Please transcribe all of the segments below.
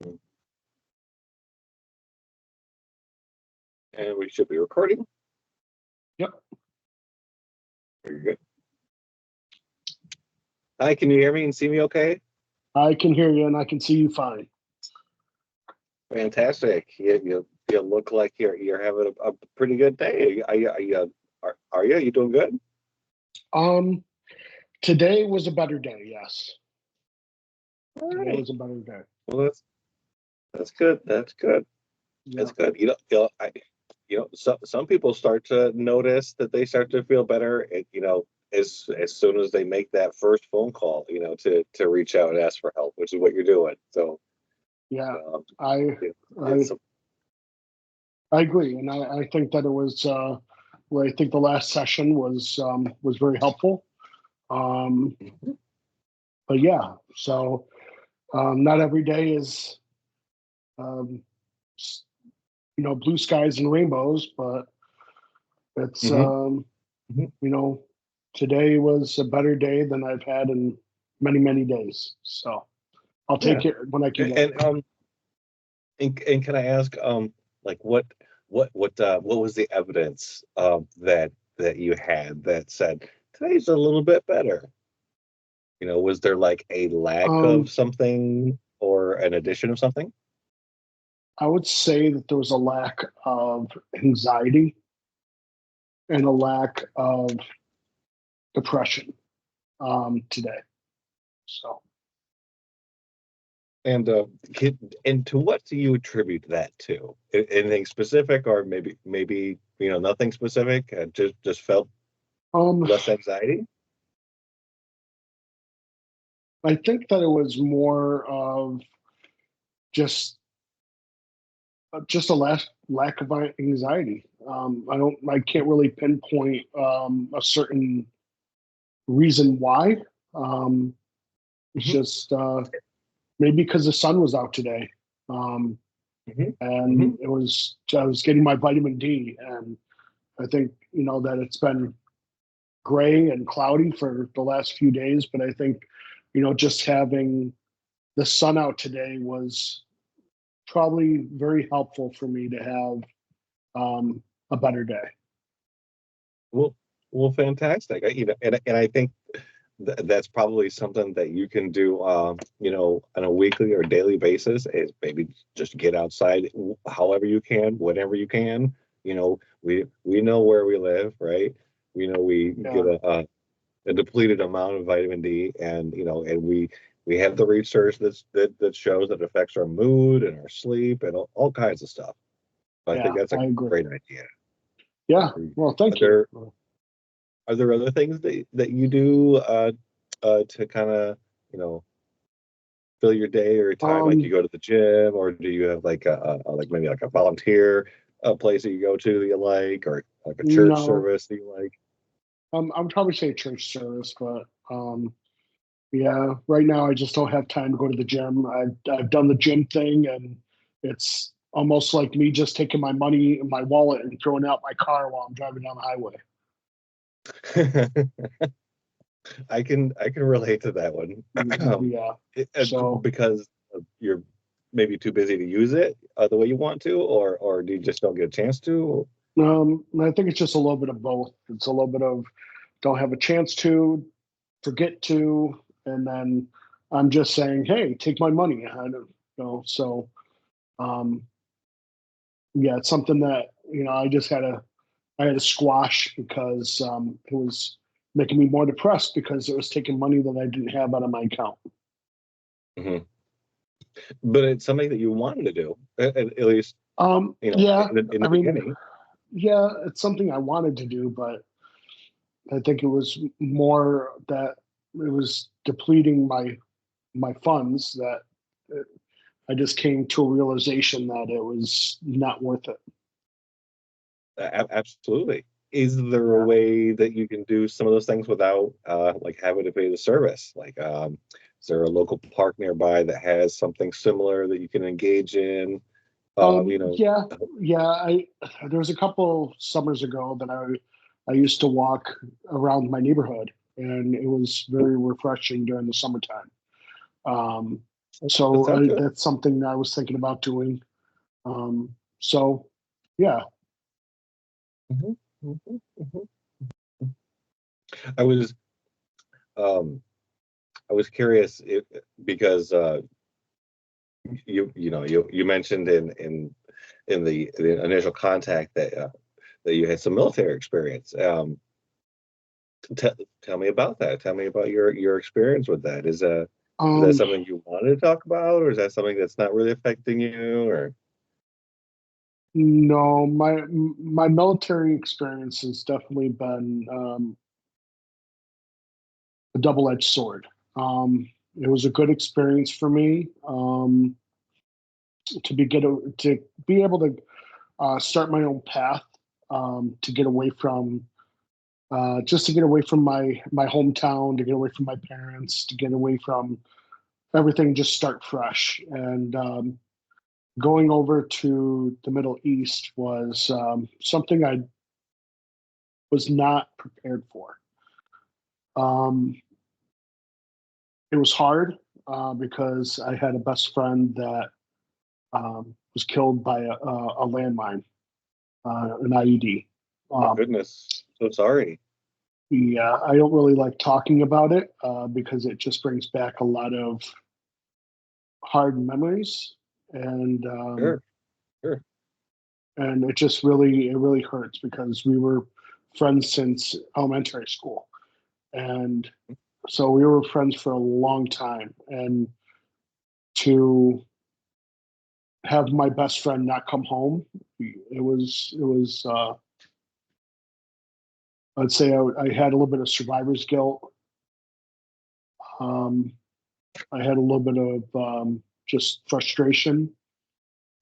And we should be recording. Yep. Very good. Hi, can you hear me and see me okay? I can hear you and I can see you fine. Fantastic. You look like you're having a pretty good day. Are you? You doing good? Um, Today was a better day, yes. All Today right. was a better day. Well, that's good. That's good. Yeah. That's good. Some people start to notice that they start to feel better. As soon as they make that first phone call, to reach out and ask for help, which is what you're doing. So, Yeah. um, I it, I it's I agree. And I think that it was well, I think the last session was very helpful. Um, but yeah, so not every day is um, s- blue skies and rainbows, but it's Mhm, mhm. today was a better day than I've had in many days. So I'll Yeah. take it when I can get it. And can I ask, like what was the evidence that you had that said today's a little bit better? Was there like a lack of Um, something or an addition of something? I would say that there was a lack of anxiety and a lack of depression today. So And and to what do you attribute that to? Anything specific, or maybe nothing specific? Just felt um, less anxiety. I think that it was more of just just a lack of anxiety. I can't really pinpoint a certain reason why. Um, it's Hmm. just maybe because the sun was out today, um, Hmm. Hmm. and I was getting my vitamin D, and I think that it's been gray and cloudy for the last few days, but I think just having the sun out today was probably very helpful for me to have a better day. Well, fantastic. And I think that's probably something that you can do, on a weekly or daily basis. Is maybe just get outside, however you can, whenever you can. We know where we live, right? We know we get Yeah, a depleted amount of vitamin D, and we have the research that shows that affects our mood and our sleep and all kinds of stuff. I think yeah, that's a I agree. great idea. Yeah, well, Are thank you. there are there other things that you do to kind of you know fill your day or your time? Like you Um, go to the gym, or do you have like like maybe like a volunteer place that you go to that you like, or like a church no, service that you like? I'm probably say church service, but yeah, right now I just don't have time to go to the gym. I've done the gym thing, and it's almost like me just taking my money in my wallet and throwing out my car while I'm driving down the highway. I can relate to that one. Yeah. So Because you're maybe too busy to use it the way you want to, or do you just don't get a chance to? I think it's just a little bit of both. It's a little bit of don't have a chance to, forget to, and then I'm just saying, hey, take my money. I don't know. So um, yeah, it's something that I had to squash because it was making me more depressed because it was taking money that I didn't have out of my account. Mhm. But it's something that you wanted to do, at least Yeah, in I the mean, beginning. yeah, it's something I wanted to do, but I think it was more that it was depleting my funds that it, I just came to a realization that it was not worth it. Absolutely. Is there a Yeah. way that you can do some of those things without like having to pay the service? Like, is there a local park nearby that has something similar that you can engage in? You know, Yeah, yeah. There was a couple summers ago that I used to walk around my neighborhood, and it was very refreshing during the summertime. Um, That So sounds good. that's something I was thinking about doing. So yeah. Mhm, mhm, mhm. I was um I was curious if because you mentioned in the initial contact that you had some military experience. Tell me about that. Tell me about your experience with that. Is that Um, something you wanted to talk about, or is that something that's not really affecting you? Or no, my military experience has definitely been a double-edged sword. It was a good experience for me to be able to start my own path, to get away from just to get away from my hometown, to get away from my parents, to get away from everything, just start fresh. And going over to the Middle East was something I was not prepared for. Um, it was hard because I had a best friend that was killed by a landmine, an IED. oh Um, goodness, so sorry. yeah, I don't really like talking about it because it just brings back a lot of hard memories, and Sure, sure. it really hurts because we were friends since elementary school, and so we were friends for a long time, and to have my best friend not come home, it was I'd say I had a little bit of survivor's guilt. Um, I had a little bit of just frustration,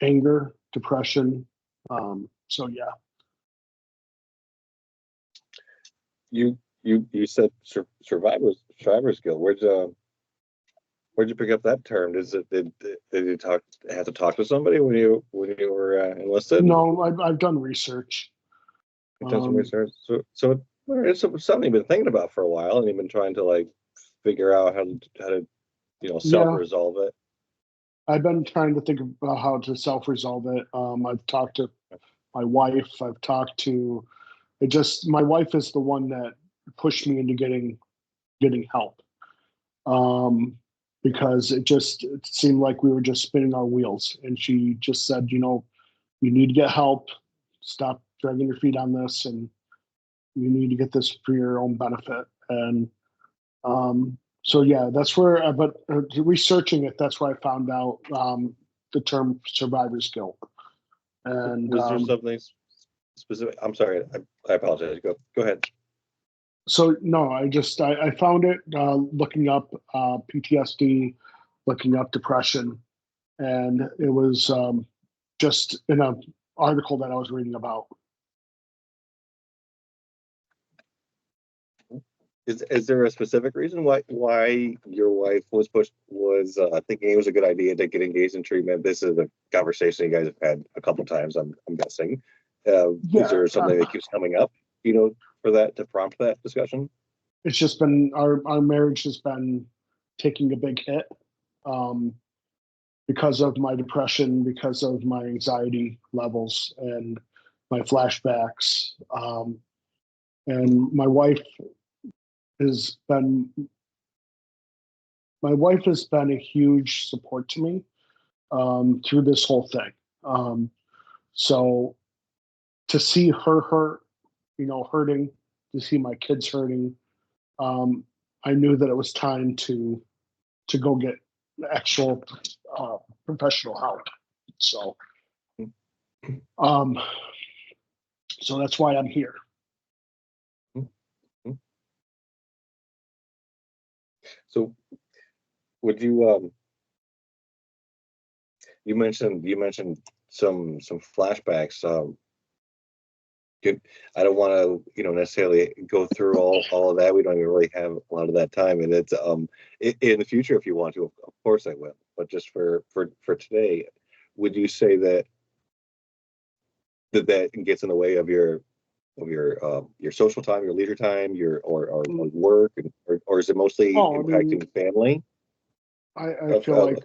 anger, depression. So yeah. You said survivor's guilt. Where'd you pick up that term? Did you have to talk to somebody when you were enlisted? No, I've done research. You've done some Um, research. It's something you've been thinking about for a while, and you've been trying to like figure out how to yeah, self-resolve it. I've been trying to think about how to self-resolve it. I've talked to my wife. I've talked to it. Just my wife is the one that pushed me into getting help, um, because it seemed like we were just spinning our wheels. And she just said, you need to get help. Stop dragging your feet on this, and you need to get this for your own benefit. And so yeah, that's where. But researching it, that's where I found out the term survivor's guilt. And Was there something specific? I'm sorry, I apologize. Go ahead. so no, I found it looking up PTSD, looking up depression, and it was just in a article that I was reading about. Is there a specific reason why your wife was thinking it was a good idea to get engaged in treatment? This is a conversation you guys have had a couple times. I'm guessing. Is Yeah, there something that keeps coming up? For that to prompt that discussion? it's just been our marriage has been taking a big hit um, because of my depression, because of my anxiety levels, and my flashbacks. And has been my wife has been a huge support to me through this whole thing. Um, so to see her hurt, hurting, to see my kids hurting, um, I knew that it was time to go get actual professional help. So, um, so that's why I'm here. So would you you mentioned some flashbacks. Good. I don't want to, necessarily go through all of that. We don't even really have a lot of that time, and it's in the future if you want to, of course I will. But just for today, would you say that gets in the way of your social time, your leisure time, your or work, or is it mostly Oh, I mean, impacting family? I feel like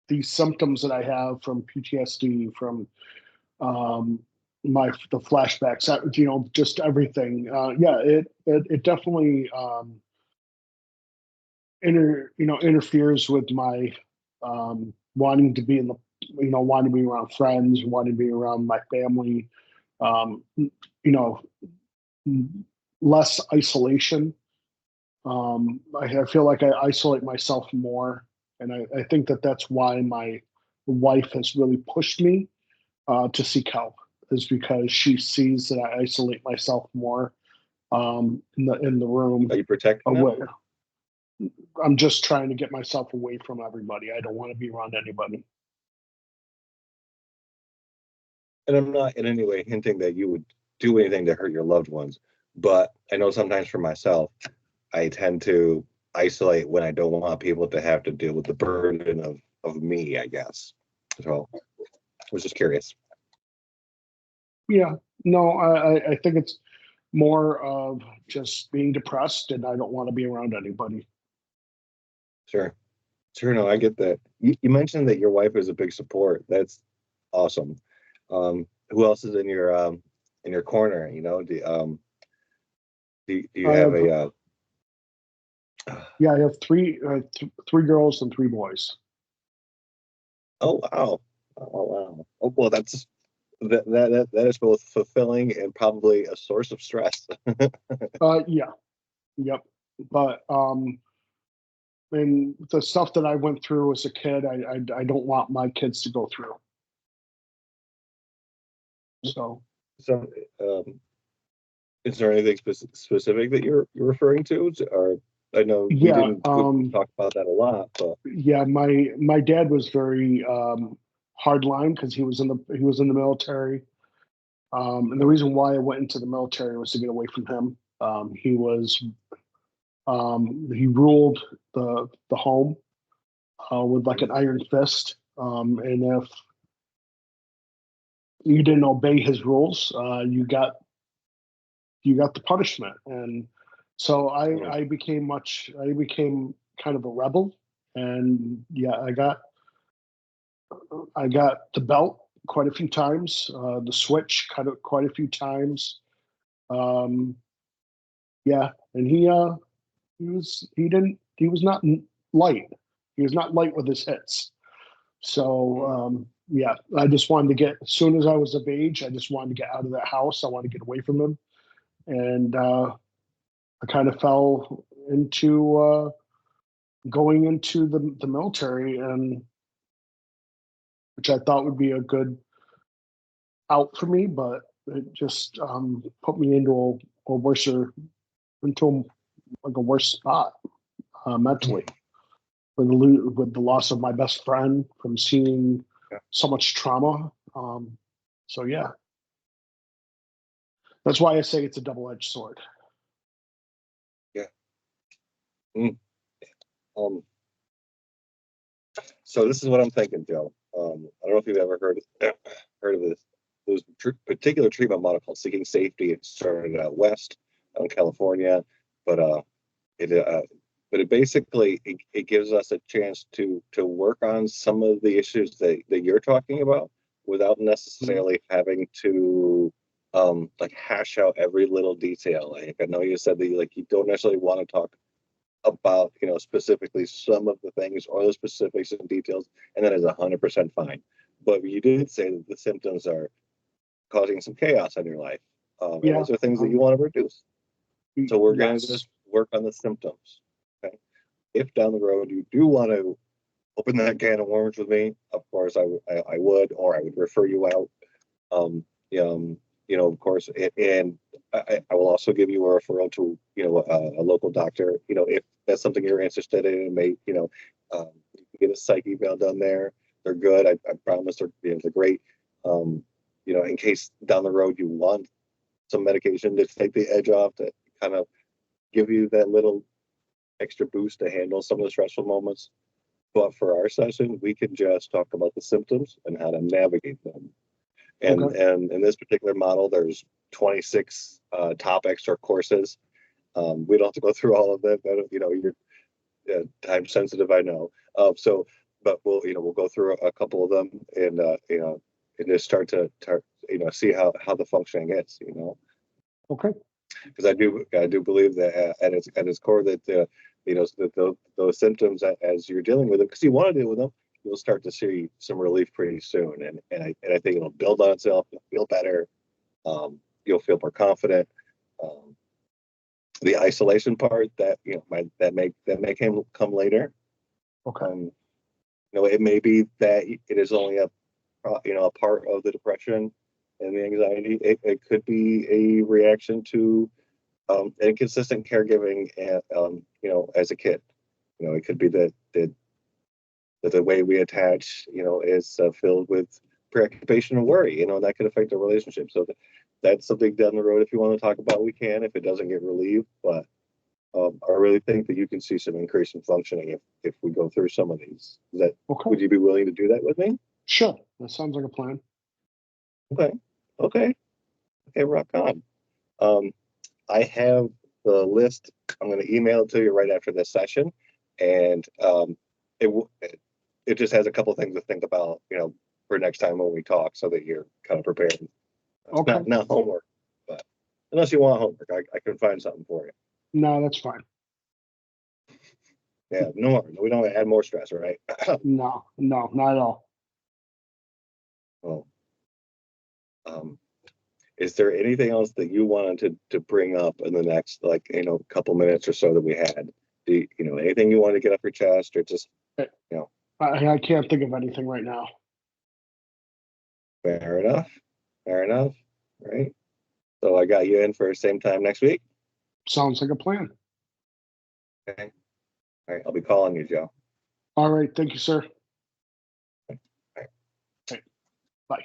these symptoms that I have from PTSD, from um, the flashbacks, just everything. Yeah, it definitely interferes with my wanting to be in the wanting to be around friends, wanting to be around my family. You know, less isolation. I feel like I isolate myself more, and I think that that's why my wife has really pushed me to seek help, is because she sees that I isolate myself more in the room. Are you protecting them? Away. I'm just trying to get myself away from everybody. I don't want to be around anybody. And I'm not in any way hinting that you would do anything to hurt your loved ones, but I know sometimes for myself, I tend to isolate when I don't want people to have to deal with the burden of me, I guess. So I was just curious. Yeah, no, I think it's more of just being depressed, and I don't want to be around anybody. Sure. Sure. No, I get that. You mentioned that your wife is a big support. That's awesome. Who else is in your corner? Do you I have have a Yeah, I have three girls and three boys. oh wow. Oh wow. Oh well, that is both fulfilling and probably a source of stress. Yeah, yep. But and the stuff that I went through as a kid, I don't want my kids to go through. So So, is there anything specific that you're referring to? Or I know yeah, we didn't talk about that a lot, but yeah. My dad was very hard line because he was in the military. And the reason why I went into the military was to get away from him. He ruled the home with like an iron fist. And if you didn't obey his rules, you got the punishment. And so I became kind of a rebel. And yeah, I got the belt quite a few times, the switch quite a few times. Um, yeah, and he was not light. He was not light with his hits. So yeah, I just wanted to get, as soon as I was of age, I just wanted to get out of that house. I wanted to get away from him, and I kind of fell into going into the military, and which I thought would be a good out for me, but it just put me into a worse into like a worse spot mentally with the loss of my best friend, from seeing yeah, so much trauma. So yeah, that's why I say it's a double-edged sword. yeah. Mm. Um, so this is what I'm thinking, Joe. I don't know if you've ever heard of this. There's a particular treatment model called Seeking Safety. It started out west, out in California, but it but it basically it gives us a chance to work on some of the issues that you're talking about without Mhm. necessarily having to like hash out every little detail. Like I know you said that you don't necessarily want to talk about specifically some of the things or the specifics and details, and that is 100% fine. But you did say that the symptoms are causing some chaos in your life, and Yeah. those are things that you want to reduce. So we're going to Yes. just work on the symptoms. Okay. If down the road you do want to open that can of worms with me, of course I would, or I would refer you out. Um, um, of course, and I will also give you a referral to a local doctor. If that's something you're interested in, and you can get a psych eval done there. They're good. I promise they're great. Um, in case down the road you want some medication to take the edge off, to kind of give you that little extra boost to handle some of the stressful moments. But for our session, we can just talk about the symptoms and how to navigate them. Okay. And in this particular model, there's 26 topics or courses. We don't have to go through all of them, but time sensitive, I know. So, but we'll go through a couple of them and, and just start to, see how the functioning is, Okay. because I do believe that at its core that that those symptoms as you're dealing with them, because you want to deal with them, you'll start to see some relief pretty soon, and I think it'll build on itself. You'll feel better. You'll feel more confident. Um, the isolation part that that may come later. Okay. It may be that it is only a part of the depression and the anxiety. It could be a reaction to inconsistent caregiving, as a kid. It could be that the way we attach, is filled with preoccupation and worry, and that could affect the relationship. So that's something down the road. If you want to talk about, we can, if it doesn't get relieved. But I really think that you can see some increase in functioning if we go through some of these. Okay. Would you be willing to do that with me? Sure. That sounds like a plan. Okay. Okay. Okay. Rock on. Um, I have the list. I'm going to email it to you right after this session, and it just has a couple of things to think about, for next time when we talk, so that you're kind of prepared. It's Okay. not homework, but unless you want homework, I can find something for you. No, that's fine. Yeah, no more. We don't add more stress, right? No, not at all. Well, is there anything else that you wanted to bring up in the next, couple minutes or so that we had? Anything you want to get off your chest, or just, I can't think of anything right now. fair enough? Fair enough, right? So I got you in for same time next week. Sounds like a plan. Okay. All right. I'll be calling you, Joe. All right. Thank you, sir. All right. Okay. Bye.